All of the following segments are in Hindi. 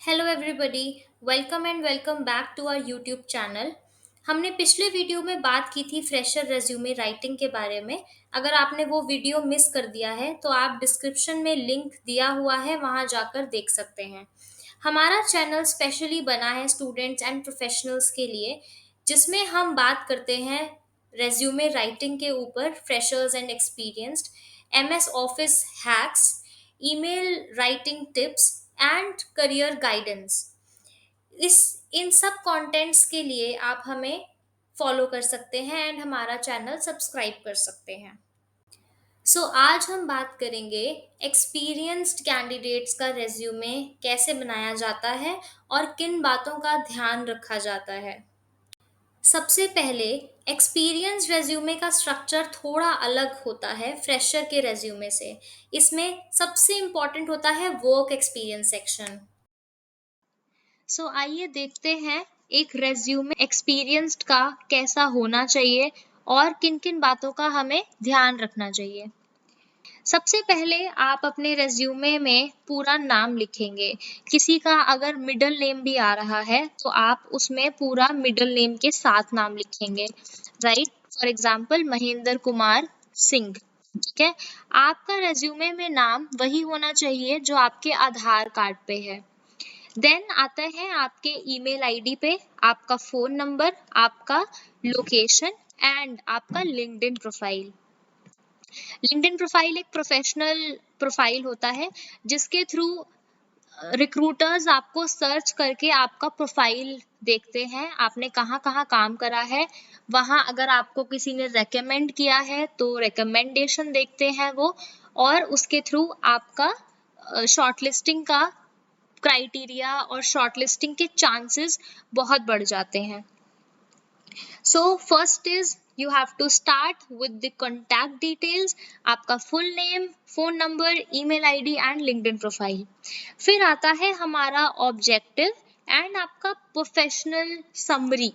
Hello everybody, welcome and welcome back to our YouTube channel. हमने पिछले वीडियो में बात की थी फ्रेशर रेज्यूमे राइटिंग के बारे में। अगर आपने वो वीडियो मिस कर दिया है तो आप डिस्क्रिप्शन में लिंक दिया हुआ है, वहां जाकर देख सकते हैं। हमारा चैनल स्पेशली बना है स्टूडेंट्स एंड प्रोफेशनल्स के लिए, जिसमें हम बात करते हैं रेज्यूमे राइटिंग के ऊपर, freshers and experienced, MS office hacks, email writing tips and career guidance. इस इन सब कंटेंट्स के लिए आप हमें फॉलो कर सकते हैं एंड हमारा चैनल सब्सक्राइब कर सकते हैं। आज हम बात करेंगे एक्सपीरियंस्ड कैंडिडेट्स का रेज्यूमे कैसे बनाया जाता है और किन बातों का ध्यान रखा जाता है। सबसे पहले, एक्सपीरियंस रेज्यूमे का स्ट्रक्चर थोड़ा अलग होता है फ्रेशर के रेज्यूमे से। इसमें सबसे इम्पोर्टेंट होता है वर्क एक्सपीरियंस सेक्शन। आइए देखते हैं एक रेज्यूमे एक्सपीरियंस्ड का कैसा होना चाहिए और किन किन बातों का हमें ध्यान रखना चाहिए। सबसे पहले आप अपने रेज्यूमे में पूरा नाम लिखेंगे। किसी का अगर मिडिल नेम भी आ रहा है तो आप उसमें पूरा मिडिल नेम के साथ नाम लिखेंगे। Right, for example Mahendra Kumar Singh. ठीक है, आपका रेज्यूमे में नाम वही होना चाहिए जो आपके आधार कार्ड पे है। देन आता है आपके ईमेल आईडी पे आपका फोन नंबर, आपका लोकेशन एंड आपका लिंक्डइन प्रोफाइल। लिंक्डइन प्रोफाइल एक प्रोफेशनल प्रोफाइल होता है जिसके थ्रू रिक्रूटर्स आपको सर्च करके आपका प्रोफाइल देखते हैं, आपने कहाँ कहाँ काम करा है। वहाँ अगर आपको किसी ने रेकमेंड किया है तो रिकमेंडेशन देखते हैं वो, और उसके थ्रू आपका शॉर्टलिस्टिंग का क्राइटेरिया और शॉर्टलिस्टिंग के चांसेस बहुत बढ़ जाते हैं। First is you have to start with the contact details, आपका full name, phone number, email ID and LinkedIn profile. फिर आता है हमारा ऑब्जेक्टिव एंड आपका प्रोफेशनल समरी।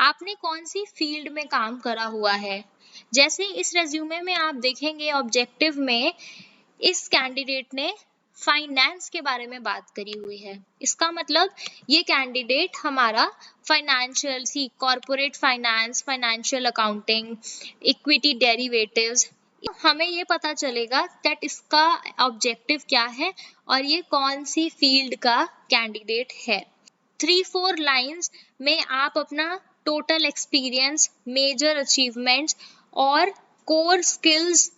आपने कौन सी फील्ड में काम करा हुआ है। जैसे इस रेज्यूमे में आप देखेंगे ऑब्जेक्टिव में इस कैंडिडेट ने फाइनेंस के बारे में बात करी हुई है। इसका मतलब ये कैंडिडेट हमारा financial corporate finance, financial accounting, equity derivatives, हमें ये पता चलेगा दैट इसका ऑब्जेक्टिव क्या है और ये कौन सी फील्ड का कैंडिडेट है। 3-4 लाइंस में आप अपना टोटल एक्सपीरियंस, मेजर अचीवमेंट्स और कोर स्किल्स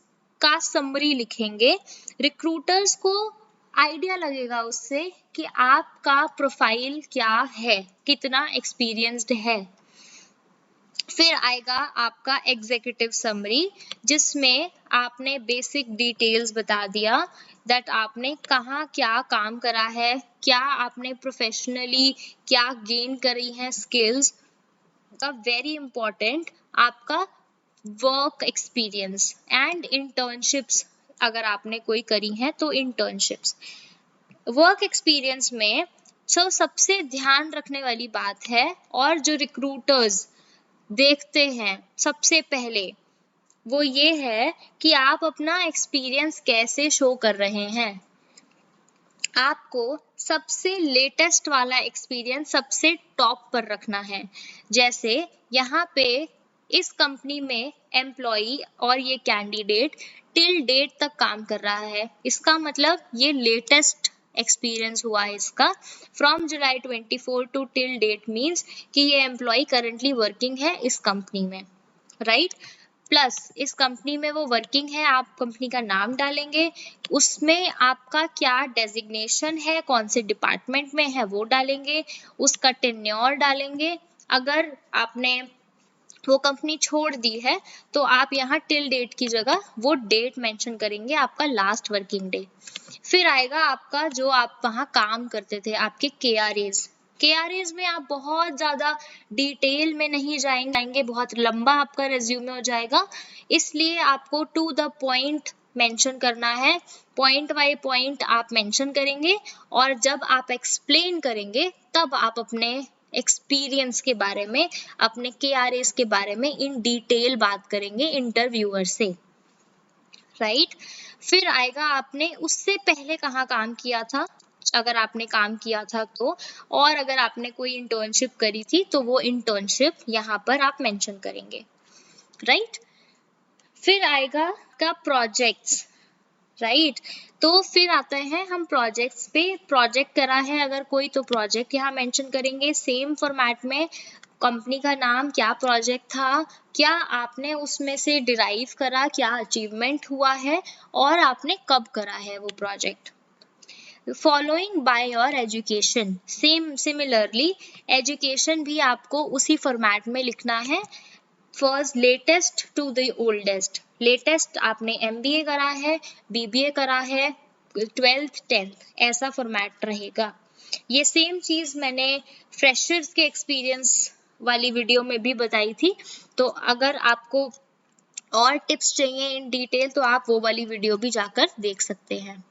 का समरी लिखेंगे। रिक्रूटर्स को आइडिया लगेगा उससे कि आपका प्रोफाइल क्या है, कितना एक्सपीरियंस्ड है। फिर आएगा आपका एग्जीक्यूटिव समरी, जिसमें आपने बेसिक डिटेल्स बता दिया दैट आपने कहाँ क्या काम करा है, क्या आपने प्रोफेशनली क्या गेन करी है स्किल्स का। वेरी इंपॉर्टेंट आपका वर्क एक्सपीरियंस एंड इंटर्नशिप्स, अगर आपने कोई करी है तो इंटर्नशिप्स। वर्क एक्सपीरियंस में सबसे ध्यान रखने वाली बात है और जो रिक्रूटर्स देखते हैं सबसे पहले, वो ये है कि आप अपना एक्सपीरियंस कैसे शो कर रहे हैं। आपको सबसे लेटेस्ट वाला एक्सपीरियंस सबसे टॉप पर रखना है। जैसे यहाँ पे इस कंपनी में एम्प्लॉई और ये कैंडिडेट टिल डेट तक काम कर रहा है, इसका मतलब ये लेटेस्ट एक्सपीरियंस हुआ है इसका। From July 24 to till date means कि ये एम्प्लॉय करंटली वर्किंग है इस कंपनी में। राइट, प्लस इस कंपनी में वो वर्किंग है, आप कंपनी का नाम डालेंगे, उसमें आपका क्या डेजिग्नेशन है, कौन से डिपार्टमेंट में है वो डालेंगे, उसका टेन्योर डालेंगे। अगर आपने वो कंपनी छोड़ दी है तो आप यहाँ टिल डेट की जगह वो डेट मेंशन करेंगे, आपका लास्ट वर्किंग डे। फिर आएगा आपका जो आप वहाँ काम करते थे, आपके केआरएज में आप बहुत ज़्यादा डिटेल में नहीं जाएंगे, बहुत लंबा आपका रेज्यूमे हो जाएगा, इसलिए आपको टू द पॉइंट मेंशन करना है। पॉइंट बाय पॉइंट आप मेंशन करेंगे और जब आप एक्सप्लेन करेंगे तब आप अपने एक्सपीरियंस के बारे में, अपने केआरएस के बारे में इन डिटेल बात करेंगे इंटरव्यूअर से। राइट, फिर आएगा आपने उससे पहले कहाँ काम किया था, अगर आपने काम किया था तो, और अगर आपने कोई इंटर्नशिप करी थी तो वो इंटर्नशिप यहाँ पर आप मेंशन करेंगे, राइट। फिर आएगा का प्रोजेक्ट्स, राइट। तो फिर आते हैं हम प्रोजेक्ट्स पे। प्रोजेक्ट करा है अगर कोई तो प्रोजेक्ट यहाँ मेंशन करेंगे सेम फॉर्मेट में, कंपनी का नाम, क्या प्रोजेक्ट था, क्या आपने उसमें से डिराइव करा, क्या अचीवमेंट हुआ है और आपने कब करा है वो project. Following by your education, same similarly education भी आपको उसी फॉर्मेट में लिखना है। First latest to the oldest, latest आपने एमबीए करा है, बीबीए करा है, 12th 10th, ऐसा फॉर्मेट रहेगा। ये सेम चीज मैंने फ्रेशर्स के एक्सपीरियंस वाली वीडियो में भी बताई थी, तो अगर आपको और टिप्स चाहिए इन डिटेल तो आप वो वाली वीडियो भी जाकर देख सकते हैं।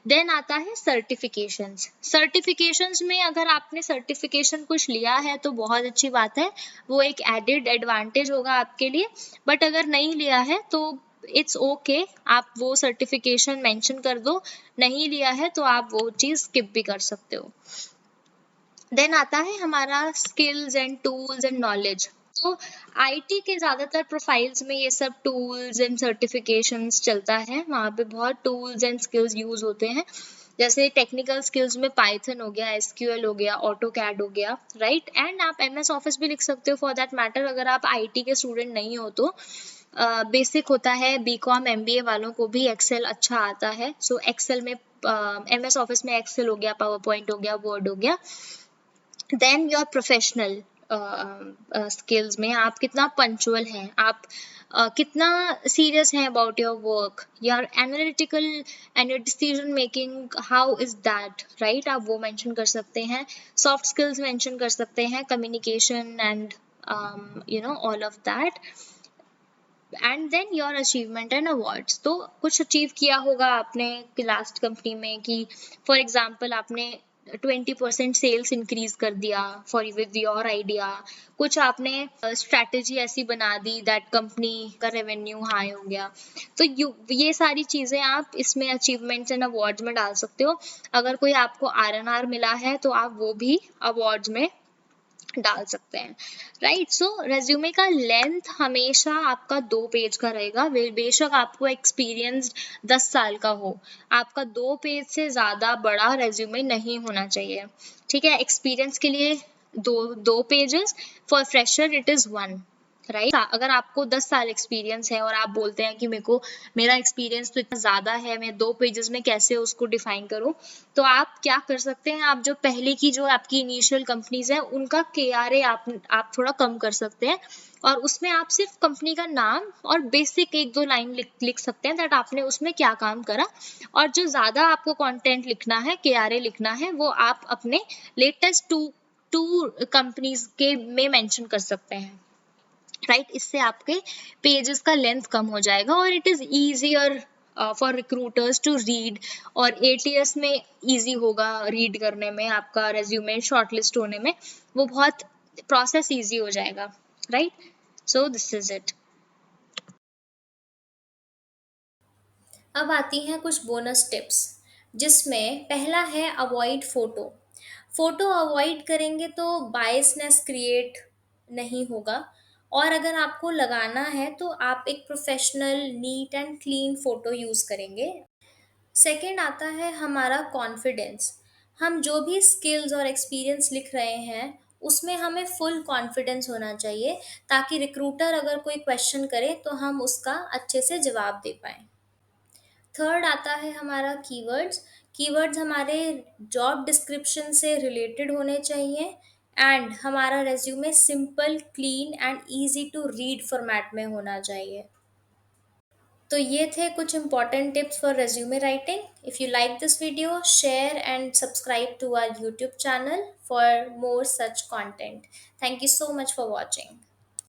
देन आता है सर्टिफिकेशंस। सर्टिफिकेशंस में अगर आपने सर्टिफिकेशन कुछ लिया है तो बहुत अच्छी बात है, वो एक एडेड एडवांटेज होगा आपके लिए। बट अगर नहीं लिया है तो इट्स ओके, आप वो सर्टिफिकेशन मेंशन कर दो। नहीं लिया है तो आप वो चीज स्किप भी कर सकते हो। देन आता है हमारा skills and tools and knowledge. तो आईटी के ज़्यादातर प्रोफाइल्स में ये सब टूल्स एंड सर्टिफिकेशंस चलता है, वहाँ पे बहुत टूल्स एंड स्किल्स यूज होते हैं। जैसे टेक्निकल स्किल्स में पाइथन हो गया, एसक्यूएल हो गया, ऑटो कैड हो गया, राइट। एंड आप एमएस ऑफिस भी लिख सकते हो फॉर दैट मैटर, अगर आप आईटी के स्टूडेंट नहीं हो तो। बेसिक होता है, बीकॉम एमबीए वालों को भी एक्सेल अच्छा आता है। सो एक्सेल में एमएस ऑफिस में एक्सेल हो गया, पावर पॉइंट हो गया, वर्ड हो गया। देन योर प्रोफेशनल स्किल्स में आप कितना पंचुअल हैं, आप कितना सीरियस हैं about your work, your analytical and your decision making, how is that, right, आप वो मेंशन कर सकते हैं। सॉफ्ट स्किल्स मेंशन कर सकते हैं, communication and all of that. And then your achievement and awards, तो कुछ अचीव किया होगा आपने लास्ट कंपनी में, कि फॉर एग्जांपल आपने 20% सेल्स इंक्रीज कर दिया फॉर विद योर आइडिया, कुछ आपने स्ट्रैटेजी ऐसी बना दी दैट कंपनी का रेवेन्यू हाई हो गया। तो ये सारी चीजें आप इसमें अचीवमेंट्स एंड अवार्ड्स में डाल सकते हो। अगर कोई आपको आरएनआर मिला है तो आप वो भी अवार्ड्स में डाल सकते हैं, राइट। सो रेज्यूमे का लेंथ हमेशा आपका 2 पेज का रहेगा। बेशक आपको एक्सपीरियंस 10 साल का हो, आपका 2 पेज से ज्यादा बड़ा रेज्यूमे नहीं होना चाहिए, ठीक है। एक्सपीरियंस के लिए दो pages, for fresher it is 1, right. अगर आपको 10 साल एक्सपीरियंस है और आप बोलते हैं कि मेरा एक्सपीरियंस तो इतना ज्यादा है, मैं 2 पेजेस में कैसे उसको डिफाइन करूं, तो आप क्या कर सकते हैं, आप जो पहले की जो आपकी इनिशियल कंपनीज है उनका केआरए आप थोड़ा कम कर सकते हैं, और उसमें आप सिर्फ कंपनी का नाम और बेसिक 1-2 लाइन लिख सकते हैं दैट आपने उसमें क्या काम करा। और जो ज्यादा आपको कंटेंट लिखना है, केआरए लिखना है, वो आप अपने लेटेस्ट टू कंपनीज के में मेंशन कर सकते हैं, राइट। इससे आपके पेजेस का लेंथ कम हो जाएगा और it is easier for recruiters to read, और एटीएस में इजी होगा रीड करने में, आपका रेज्यूमे शॉर्टलिस्ट होने में वो बहुत प्रोसेस इजी हो जाएगा, right. So this is it. अब आती हैं कुछ बोनस टिप्स, जिसमें पहला है अवॉइड फोटो। फोटो अवॉइड करेंगे तो बायसनेस क्रिएट नहीं होगा, और अगर आपको लगाना है तो आप एक professional neat and clean photo use करेंगे। सेकंड आता है हमारा कॉन्फिडेंस। हम जो भी स्किल्स और एक्सपीरियंस लिख रहे हैं उसमें हमें फुल कॉन्फिडेंस होना चाहिए, ताकि रिक्रूटर अगर कोई क्वेश्चन करे तो हम उसका अच्छे से जवाब दे पाएँ। थर्ड आता है हमारा कीवर्ड्स। कीवर्ड्स हमारे जॉब डिस्क्रिप्शन से रिलेटेड होने चाहिए, एंड हमारा resume simple, clean and easy to read format में होना चाहिए। तो ये थे कुछ important tips for resume writing. If you like this video, share and subscribe to our YouTube channel for more such content. Thank you so much for watching.